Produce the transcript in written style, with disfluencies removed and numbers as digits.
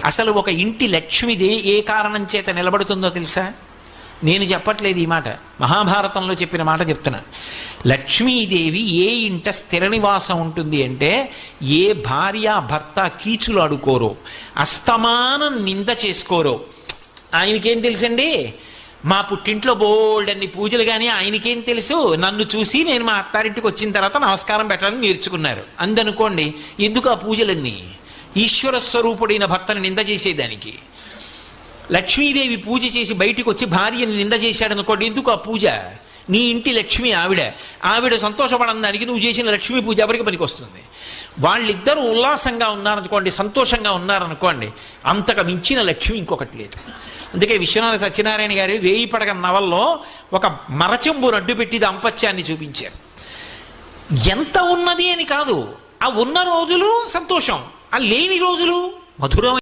అసలు ఒక ఇంటి లక్ష్మిది ఏ కారణం చేత నిలబడుతుందో తెలుసా? నేను చెప్పట్లేదు ఈ మాట, మహాభారతంలో చెప్పిన మాట చెప్తున్నా. లక్ష్మీదేవి ఏ ఇంట స్థిర నివాసం ఉంటుంది అంటే, ఏ భార్య భర్త కీచులు ఆడుకోరో, అస్తమానం నింద చేసుకోరో. ఆయనకేం తెలుసండి, మా పుట్టింట్లో బోల్డ్ అన్ని పూజలు, కానీ ఆయనకేం తెలుసు, నన్ను చూసి నేను మా అత్తారింటికి వచ్చిన తర్వాత నమస్కారం పెట్టాలని నేర్చుకున్నారు అందనుకోండి. ఎందుకు ఆ పూజలన్నీ? ఈశ్వర స్వరూపుడైన భర్తను నింద చేసేదానికి. లక్ష్మీదేవి పూజ చేసి బయటికి వచ్చి భార్యని నింద చేశాడనుకోండి, ఎందుకు ఆ పూజ? నీ ఇంటి లక్ష్మి ఆవిడ సంతోషపడడానికి నువ్వు చేసిన లక్ష్మీ పూజ ఎవరికి పనికి వస్తుంది? వాళ్ళిద్దరూ ఉల్లాసంగా ఉన్నారనుకోండి, సంతోషంగా ఉన్నారనుకోండి, అంతకు మించిన లక్ష్మి ఇంకొకటి లేదు. అందుకే విశ్వనాథ సత్యనారాయణ గారి 1000 పడగ నవల్లో ఒక మరచెంబును అడ్డు పెట్టి దాంపత్యాన్ని చూపించారు. ఎంత ఉన్నది అని కాదు, ఆ ఉన్న రోజులు సంతోషం, ఆ లేని రోజులు మధురమైన